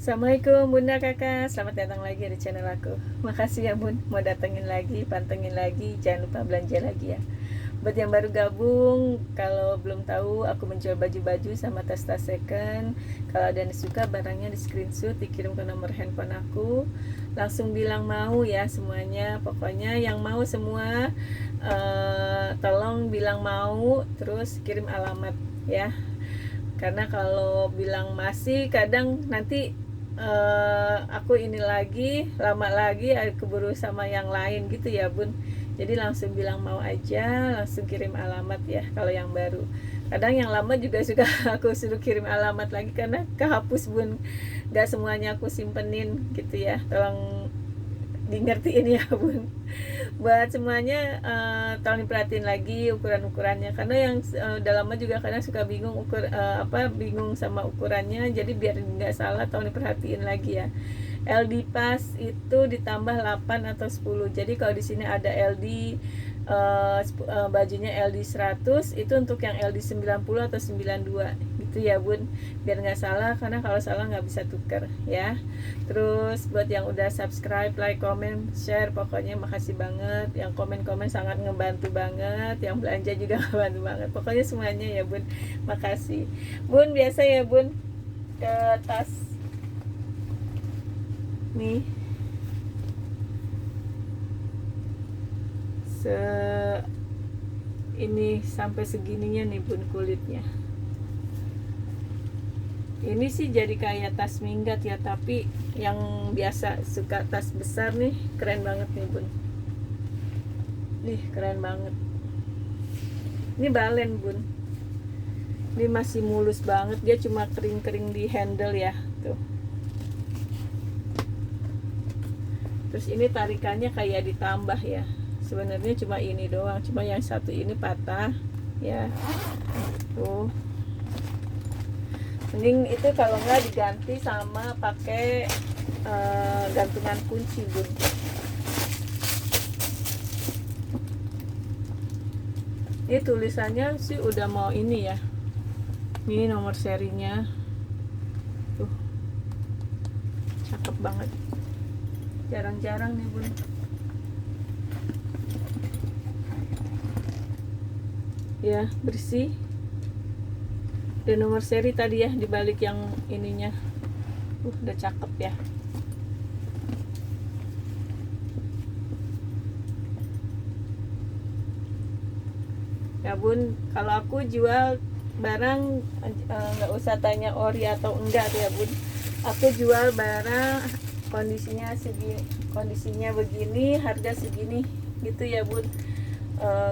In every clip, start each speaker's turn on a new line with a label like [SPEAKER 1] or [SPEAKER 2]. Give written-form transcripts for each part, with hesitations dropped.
[SPEAKER 1] Assalamualaikum Bunda Kakak, selamat datang lagi di channel aku. Makasih ya Bun, mau datengin lagi, pantengin lagi, jangan lupa belanja lagi ya. Buat yang baru gabung, kalau belum tahu, aku menjual baju-baju sama tas-tas second. Kalau ada yang suka barangnya di screenshot, dikirim ke nomor handphone aku. Langsung bilang mau ya semuanya. Pokoknya yang mau semua, tolong bilang mau, terus kirim alamat ya. Karena kalau bilang masih, kadang nanti aku ini lagi lama lagi keburu sama yang lain gitu ya Bun. Jadi langsung bilang mau aja, langsung kirim alamat ya kalau yang baru. Kadang yang lama juga suka aku suruh kirim alamat lagi karena kehapus Bun, gak semuanya aku simpenin gitu ya. Tolong di ngertiin ya Bun. Buat semuanya tolong diperhatiin lagi ukuran-ukurannya, karena yang udah lama juga kadang suka bingung bingung sama ukurannya, jadi biar nggak salah tolong diperhatiin lagi ya. LD pas itu ditambah 8 atau 10. Jadi kalau di sini ada LD bajunya LD 100, itu untuk yang LD 90 atau 92 gitu ya Bun, biar nggak salah, karena kalau salah nggak bisa tuker ya. Terus buat yang udah subscribe, like, comment, share, pokoknya makasih banget. Yang komen-komen sangat ngebantu banget, yang belanja juga ngebantu banget, pokoknya semuanya ya Bun, makasih Bun. Biasa ya Bun, ke tas nih ini sampai segininya nih Bun kulitnya. Ini sih jadi kayak tas minggat ya, tapi yang biasa suka tas besar nih, keren banget nih Bun. Nih keren banget. Ini balen Bun. Ini masih mulus banget, dia cuma kering-kering di handle ya, tuh. Terus ini tarikannya kayak ditambah ya. Sebenarnya cuma ini doang, cuma yang satu ini patah ya. Tuh. Mending itu kalau nggak diganti sama pakai gantungan kunci Bun. Ini tulisannya sih udah mau ini ya. Ini nomor serinya. Tuh. Cakep banget. Jarang-jarang nih Bun. Ya, bersih. Dan nomor seri tadi ya dibalik yang ininya. Udah cakep ya. Ya Bun, kalau aku jual barang nggak usah tanya ori atau enggak ya Bun. Aku jual barang kondisinya begini, harga segini gitu ya Bun.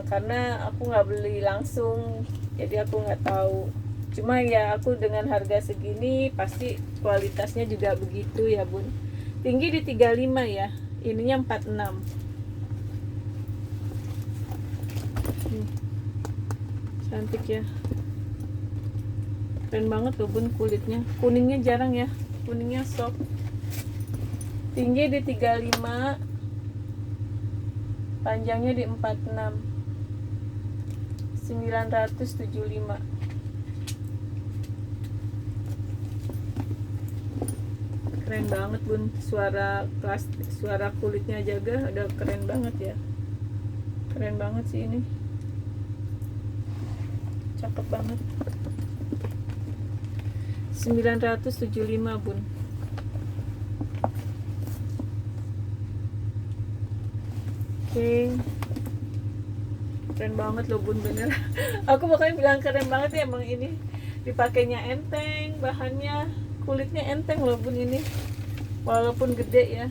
[SPEAKER 1] Karena aku nggak beli langsung, jadi aku nggak tahu. Cuma ya aku dengan harga segini pasti kualitasnya juga begitu ya Bun. Tinggi di 35 ya, ininya 46. Cantik ya, keren banget loh Bun kulitnya. Kuningnya jarang ya, kuningnya soft. Tinggi di 35, panjangnya di 46, 975. Keren banget Bun, suara plastik, suara kulitnya jaga udah keren banget ya. Keren banget sih ini, cakep banget. 975 Bun. Oke. Keren banget loh Bun, bener. Aku makanya bilang keren banget ya, emang ini dipakainya enteng, bahannya kulitnya enteng loh Bun ini, walaupun gede ya.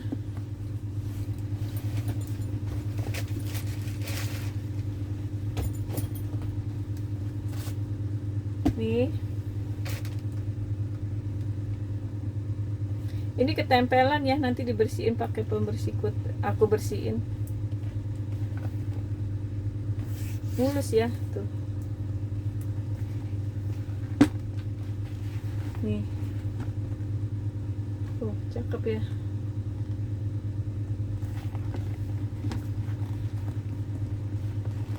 [SPEAKER 1] Nih, ini ketempelan ya, nanti dibersihin pakai pembersih kulit. Aku bersihin mulus ya tuh. Nih tuh, cakep ya.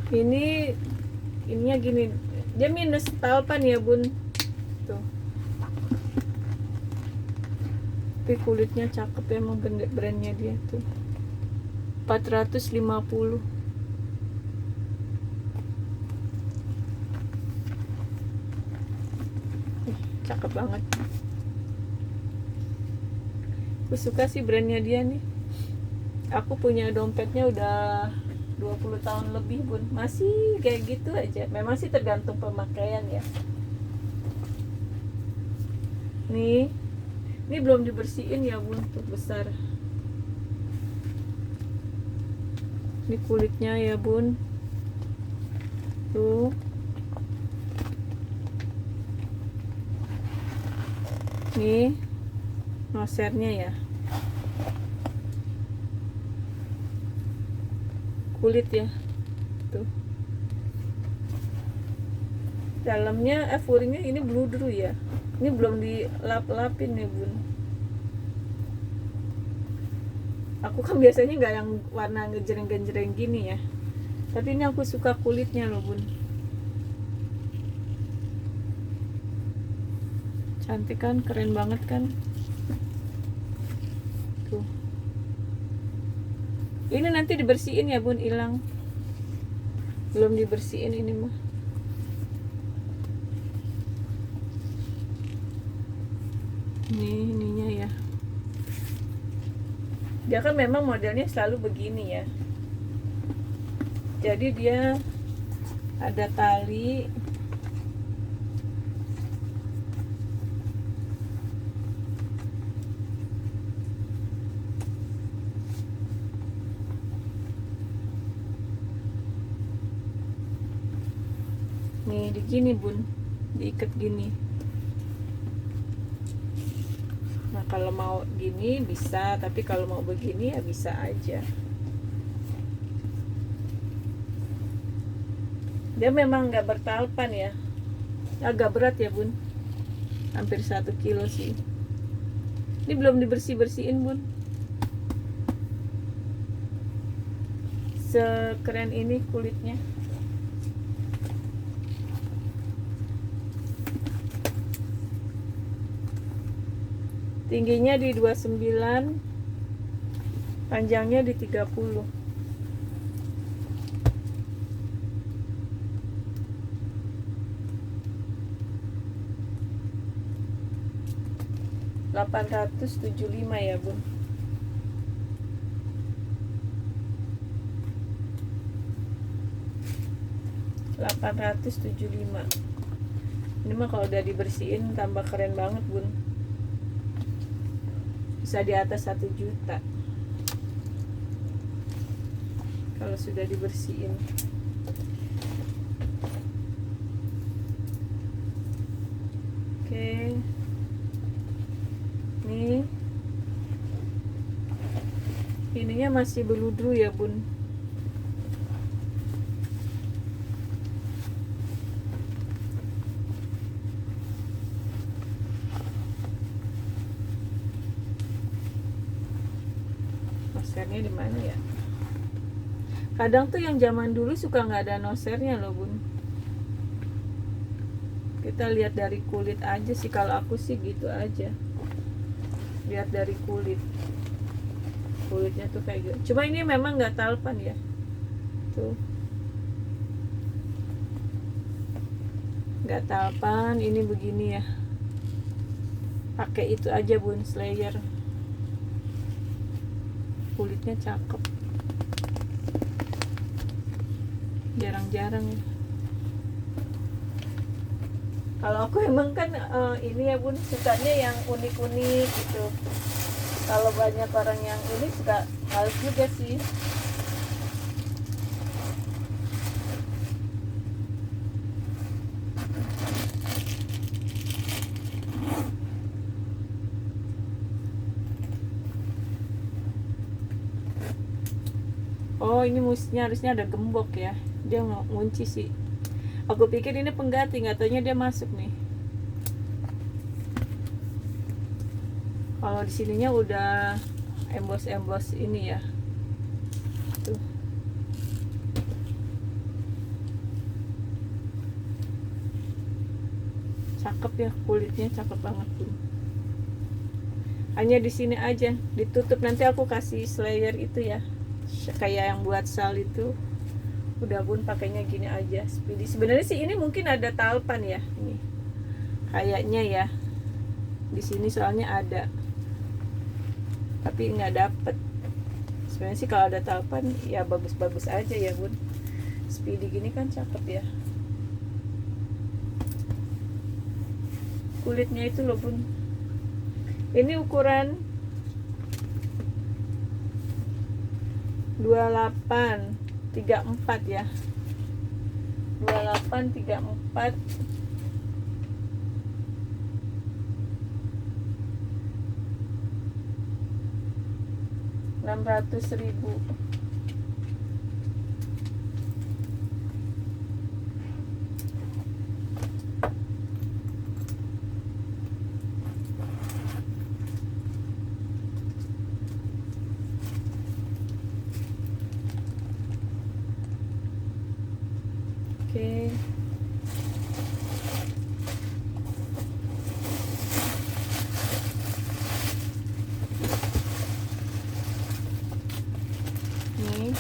[SPEAKER 1] Ininya gini, dia minus talpan ya Bun. Tuh. Tapi kulitnya cakep ya, emang brandnya dia tuh. 450. Cakep banget. Aku suka sih brandnya dia nih. Aku punya dompetnya udah 20 tahun lebih bun, masih kayak gitu aja. Memang sih tergantung pemakaian ya. Nih, ini belum dibersihin ya bun, tuh besar. Ini kulitnya ya bun, tuh. Nih nosernya ya, kulit ya tuh. Dalamnya furingnya ini bludru ya, ini belum dilap-lapin nih bun. Aku kan biasanya nggak yang warna ngejreng-ngejreng gini ya, tapi ini aku suka kulitnya loh bun. Cantik kan, keren banget kan tuh. Ini nanti dibersihin ya bun, hilang. Belum dibersihin ini mah. Ininya ya. Dia kan memang modelnya selalu begini ya. Jadi dia ada tali. Nih digini bun, diikat gini. Nah kalau mau gini bisa, tapi kalau mau begini ya bisa aja. Dia memang nggak bertalpan ya, agak berat ya bun, hampir 1 kilo sih. Ini belum dibersihin bun. Sekeren ini kulitnya. Tingginya di 29, panjangnya di 30. $875 ya bun. $875. Ini mah kalau udah dibersihin tambah keren banget bun, bisa di atas 1 juta kalau sudah dibersihin. Oke. Nih ininya masih beludru ya bun. Nosernya di mana ya? Kadang tuh yang zaman dulu suka nggak ada nosernya loh bun. Kita lihat dari kulit aja sih, kalau aku sih gitu aja. Lihat dari kulitnya tuh kayak gitu. Cuma ini memang nggak talpan ya. Tuh. Nggak talpan, ini begini ya. Pakai itu aja bun, slayer. Kulitnya cakep, jarang-jarang ya. Kalau aku emang kan ini ya bun, sukanya yang unik-unik gitu. Kalau banyak orang yang ini suka males juga sih. Oh ini musnya harusnya ada gembok ya, dia ngunci sih. Aku pikir ini pengganti, nggak taunya dia masuk nih. Kalau di sininya udah embos ini ya. Tuh. Cakep ya, kulitnya cakep banget tuh. hanya di sini aja ditutup. Nanti aku kasih slayer itu ya, kayak yang buat sal itu. Udah Bun, pakainya gini aja Speedy. Sebenarnya sih ini mungkin ada talpan ya, ini kayaknya ya di sini soalnya ada, tapi nggak dapet. Sebenarnya sih kalau ada talpan ya bagus-bagus aja ya Bun. Speedy gini kan cakep ya. Kulitnya itu loh Bun, ini ukuran 2834 ya, 2834. 600.000. Oke. Nih.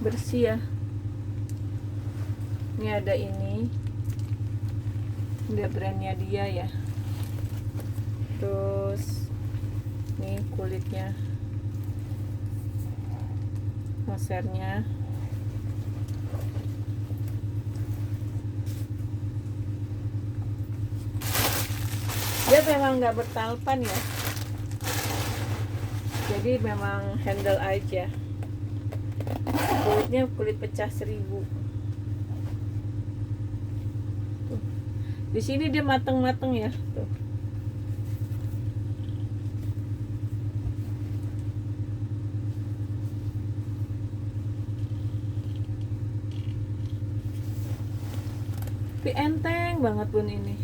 [SPEAKER 1] Bersih ya. Ini ada ini. Udah brandnya dia ya. Terus nih kulitnya, mosernya. Dia memang nggak bertalpan ya, jadi memang handle aja. Kulitnya kulit pecah 1000. Tuh. Di sini dia mateng-mateng ya tuh. Tapi enteng banget Bun ini.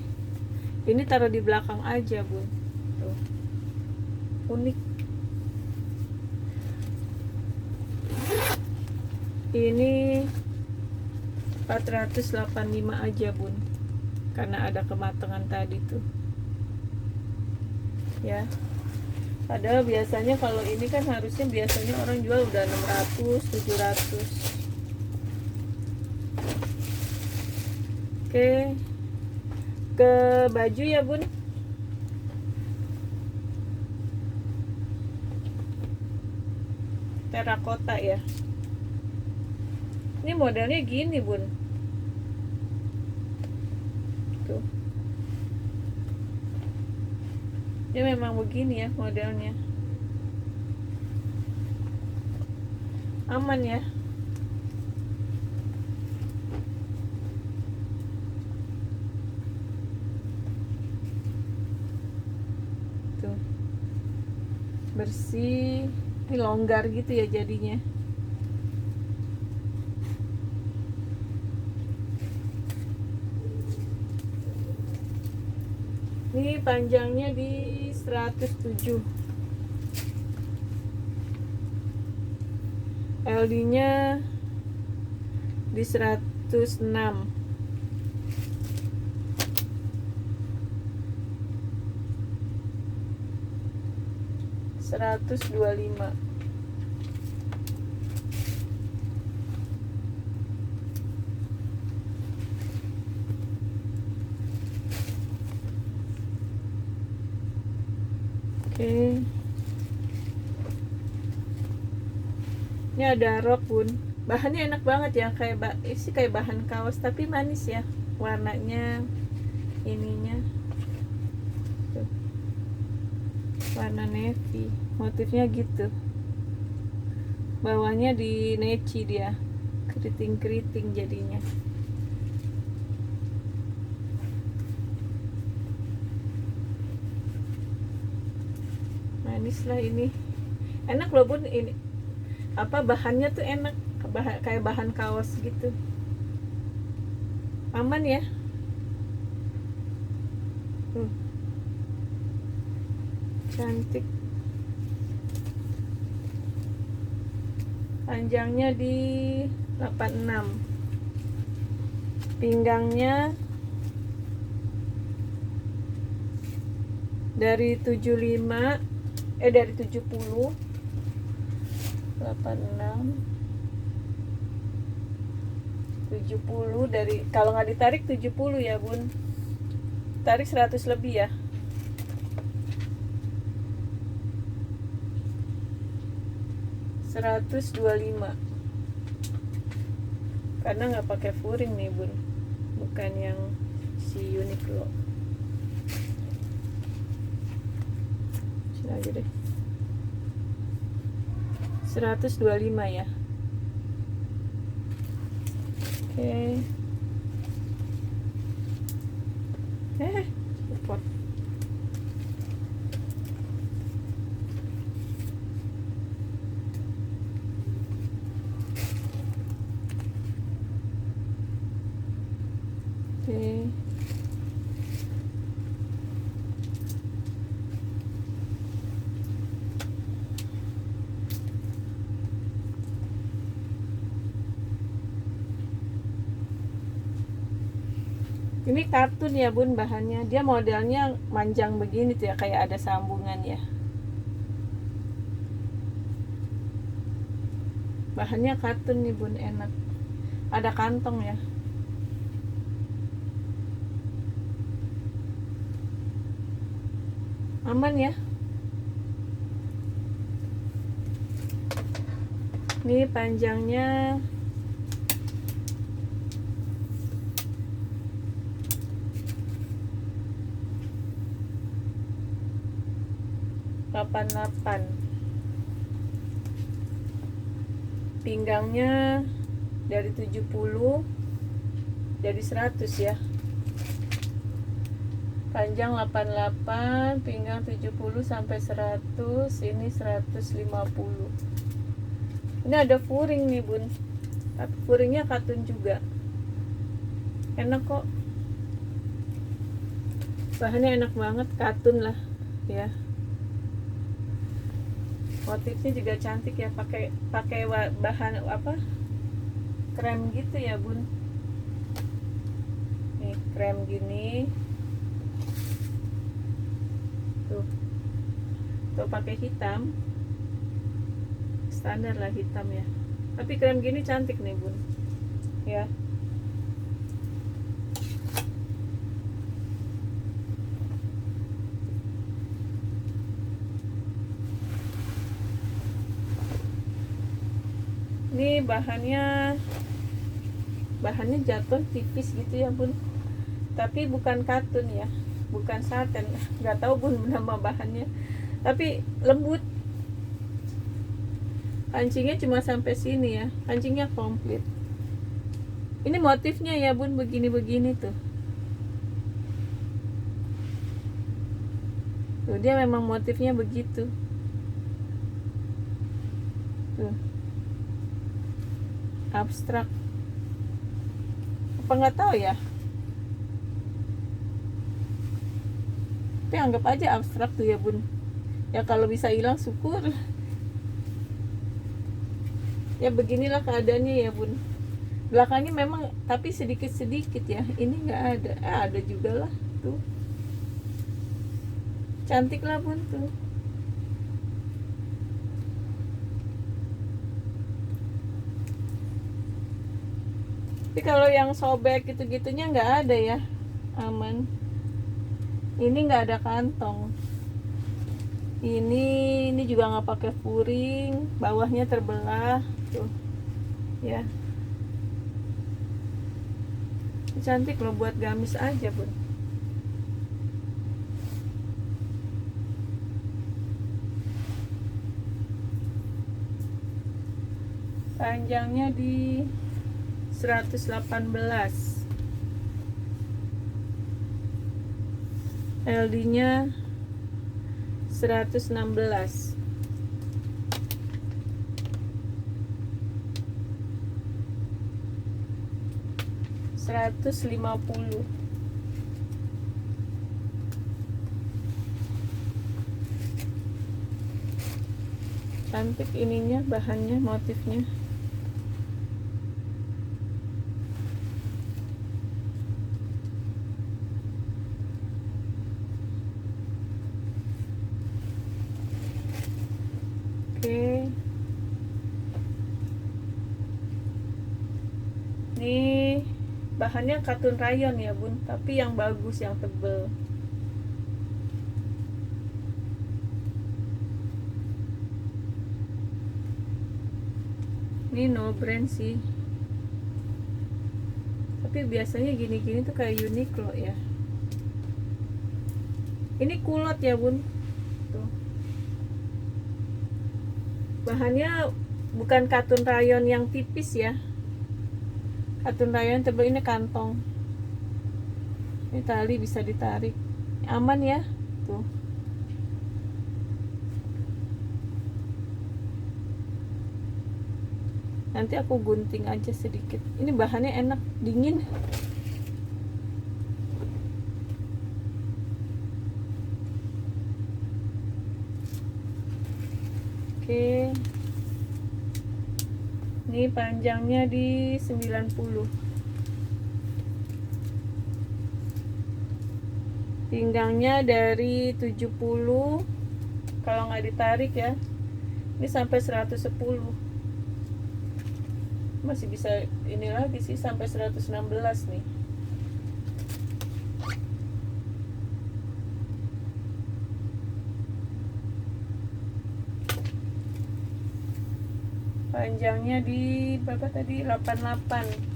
[SPEAKER 1] Ini taruh di belakang aja Bun. Tuh. Unik. Ini 485 aja Bun, karena ada kematangan tadi tuh ya. Padahal biasanya kalau ini kan harusnya biasanya orang jual udah 600 700. Oke, ke baju ya Bun. Terakota ya. Ini modelnya gini Bun. Tuh. Dia memang begini ya modelnya. Aman ya. Tuh. Bersih. Ini longgar gitu ya jadinya. Ini panjangnya di 107, LD nya di 106. Seratus 25. Oke. Ini ada rok Bun. Bahannya enak banget ya, kayak kayak bahan kaos tapi manis ya. Warnanya ininya. Tuh. Warna navy. Motifnya gitu. Bawahnya di neci dia. Keriting-keriting jadinya. Manis lah ini. Enak loh Bun ini. Apa bahannya tuh enak, kayak bahan kaos gitu. Aman ya. Cantik. Panjangnya di 86. Pinggangnya dari 75, dari 70, 86, 70, dari, kalau nggak ditarik 70 ya bun, tarik 100 lebih ya. $125, karena nggak pakai furing nih bun, bukan yang si Uniqlo. Sini aja deh, 125 ya. Oke. Support. Oke. Ini kartun ya bun bahannya, dia modelnya manjang begini tuh ya, kayak ada sambungan ya. Bahannya kartun nih bun, enak. Ada kantong ya. Aman ya. Ini panjangnya 88. Pinggangnya dari 70 jadi 100 ya. Panjang 88, pinggang 70 sampai 100, ini 150. Ini ada furing nih bun, tapi furingnya katun juga, enak kok, bahannya enak banget, katun lah ya. Motifnya juga cantik ya, pakai bahan apa, krem gitu ya bun. Nih krem gini tuh pakai hitam, standar lah hitam ya, tapi krem gini cantik nih bun ya. Ini bahannya jatuh tipis gitu ya bun, tapi bukan katun ya, bukan satin, nggak tahu bun nama bahannya, tapi lembut. Kancingnya cuma sampai sini ya, kancingnya komplit. Ini motifnya ya bun, begini-begini tuh. Tuh dia memang motifnya begitu. Tuh. Abstrak. Apa nggak tahu ya? Tapi anggap aja abstrak tuh ya bun. Ya kalau bisa hilang syukur. Ya beginilah keadaannya ya bun. Belakangnya memang tapi sedikit-sedikit ya. Ini nggak ada. Ada juga lah tuh. Cantik lah bun tuh. Tapi kalau yang sobek gitu-gitunya nggak ada ya, aman. Ini nggak ada kantong. Ini juga nggak pakai furing, bawahnya terbelah tuh ya. Cantik loh, buat gamis aja bun. Panjangnya di 118, LD nya 116, $150. Cantik ininya, bahannya, motifnya. Ini bahannya katun rayon ya bun, tapi yang bagus, yang tebel. Ini no brand sih, tapi biasanya gini-gini tuh kayak Uniqlo ya. Ini kulot ya bun, tuh bahannya bukan katun rayon yang tipis ya, katun rayon tebel. Ini kantong, ini tali bisa ditarik, aman ya tuh. Nanti aku gunting aja sedikit. Ini bahannya enak, dingin. Oke. Ini panjangnya di 90. Pinggangnya dari 70. Kalau nggak ditarik ya. Ini sampai 110. Masih bisa ini lagi sih, sampai 116 nih. Panjangnya di berapa tadi? 88.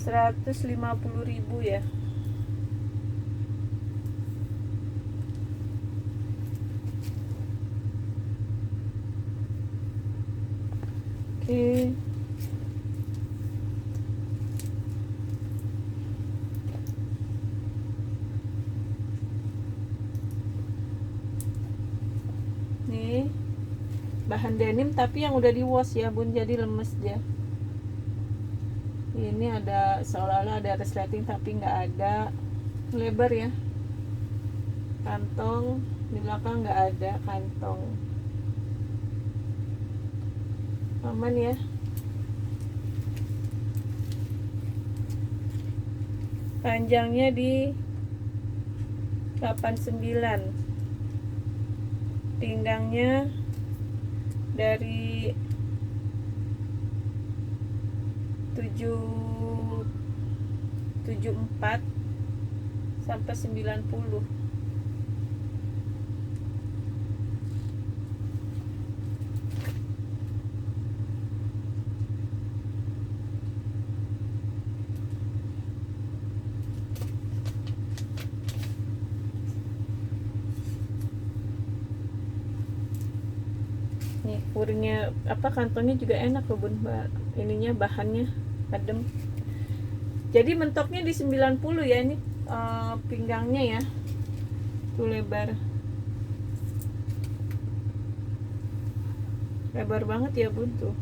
[SPEAKER 1] Rp150.000 ya. Oke. Nih bahan denim tapi yang udah di wash ya bun, jadi lemes dia. Ini ada seolah-olah ada resleting tapi nggak ada. Lebar ya, kantong di belakang nggak ada kantong, aman ya. Panjangnya di 89. Pinggangnya dari 74 sampai 90. Nih furingnya apa, kantongnya juga enak loh bun, ininya bahannya adem. Jadi mentoknya di 90 ya ini, pinggangnya ya. Tuh lebar banget ya bun tuh.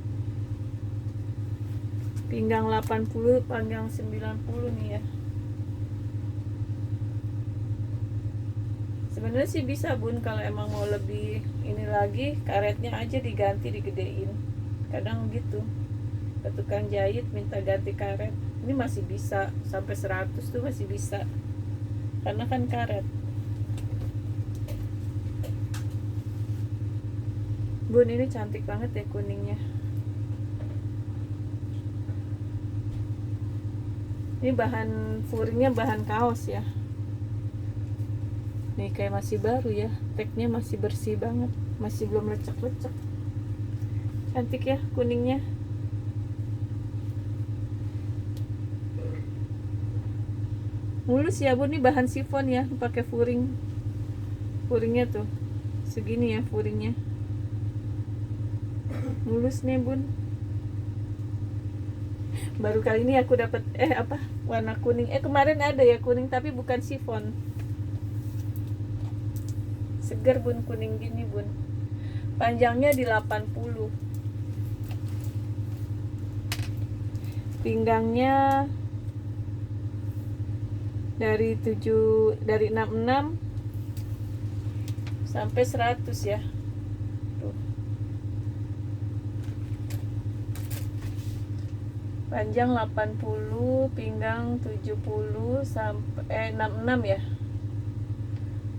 [SPEAKER 1] Pinggang 80, panjang 90 nih ya. Sebenarnya sih bisa bun, kalau emang mau lebih ini lagi, karetnya aja diganti, digedein. Kadang gitu, ke tukang jahit minta ganti karet. Ini masih bisa sampai 100 tuh, masih bisa, karena kan karet. Bun ini cantik banget ya kuningnya. Ini bahan furingnya bahan kaos ya. Nih kayak masih baru ya, tagnya masih bersih banget, masih belum lecek-lecek. Cantik ya kuningnya. Mulus ya bun, nih bahan sifon ya, pakai furing. Furingnya tuh segini ya, furingnya mulus nih bun. Baru kali ini aku dapat warna kuning. Kemarin ada ya kuning tapi bukan sifon. Seger bun, kuning gini bun. Panjangnya di 80. Pinggangnya dari 66 sampai 100 ya. Tuh. Panjang 80, pinggang 70 sampai 66 ya.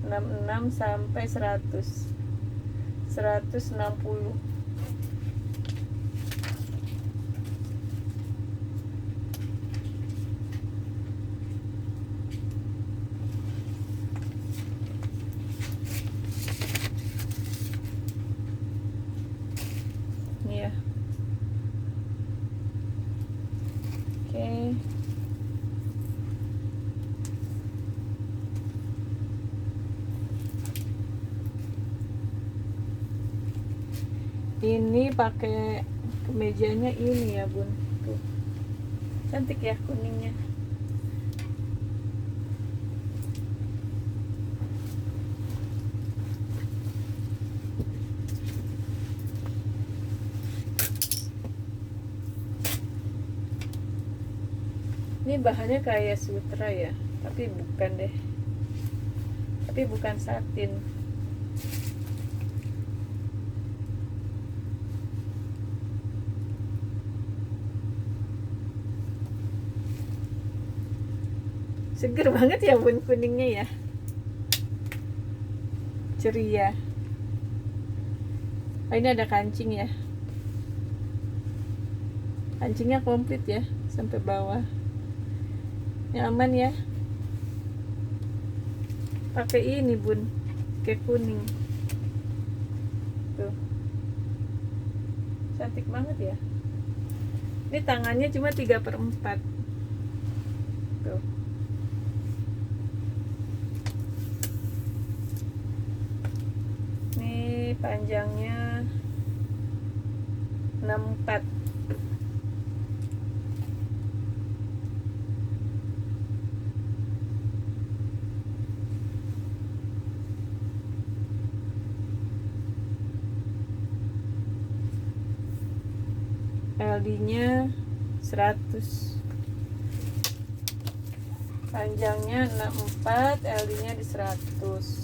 [SPEAKER 1] 66 sampai 100. 160. Ini ya. Oke. Ini pakai kemejanya ini ya bun, tuh cantik ya kuningnya. Ini bahannya kayak sutra ya, tapi bukan deh, tapi bukan satin. Seger banget ya bun kuningnya ya, ceria. Oh, ini ada kancing ya, kancingnya komplit ya sampai bawah. Ini aman ya, pakai ini bun, kayak kuning tuh, cantik banget ya. Ini tangannya cuma 3/4 tuh. Ini panjangnya 64. LD-nya 100, panjangnya 64, LD-nya di 100.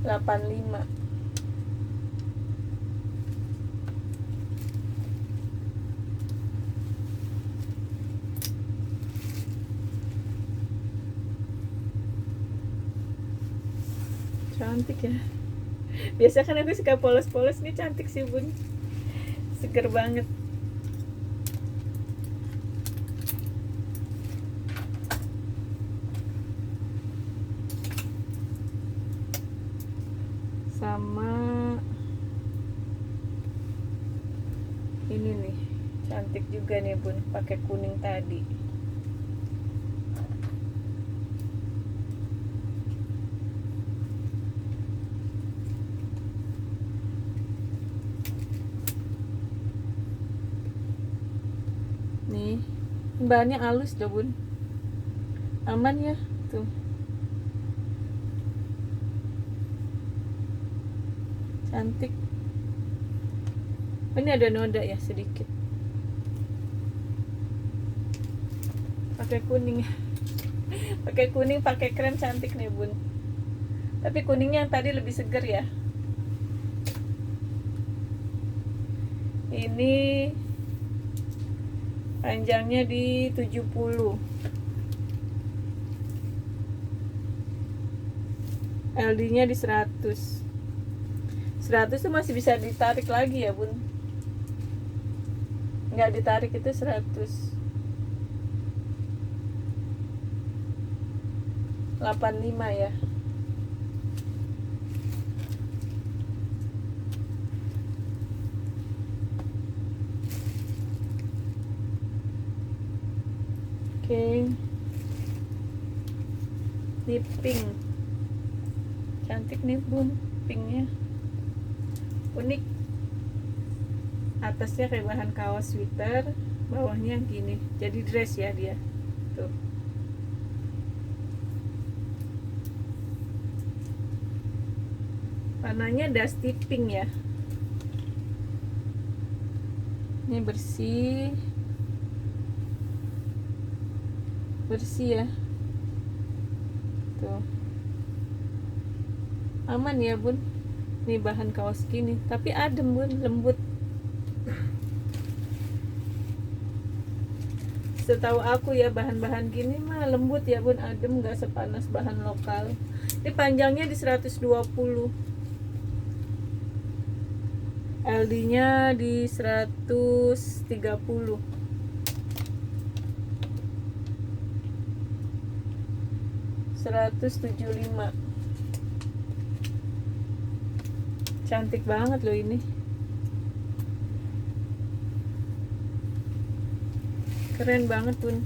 [SPEAKER 1] Rp85. Cantik ya. Biasa kan aku suka polos-polos, nih cantik sih bun, seger banget. Sama ini nih cantik juga nih bun, pakai kuning tadi. Nih bahannya halus dah bun, aman ya tuh, cantik. Oh, ini ada noda ya sedikit, pakai kuning. Pakai kuning, pakai krem, cantik nih bun, tapi kuningnya yang tadi lebih seger ya. Ini panjangnya di 70, LD-nya di 100. 100 tuh masih bisa ditarik lagi ya bun, nggak ditarik itu 100. 85 ya. Oke. Ini pink, cantik nih bun, pinknya unik. Atasnya kayak bahan kaos sweater, bawahnya gini, jadi dress ya dia tuh. Warnanya dusty pink ya. Ini bersih, bersih ya tuh. Aman ya bun, nih bahan kaos gini, tapi adem bun, lembut. Setahu aku ya bahan-bahan gini mah lembut ya bun, adem, gak sepanas bahan lokal. Ini panjangnya di 120, LD nya di 130, 175. Cantik banget loh ini, keren banget bun.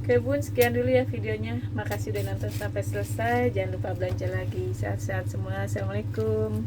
[SPEAKER 1] Oke bun, sekian dulu ya videonya. Makasih udah nonton sampai selesai. Jangan lupa belanja lagi. Sehat-sehat semua. Assalamualaikum.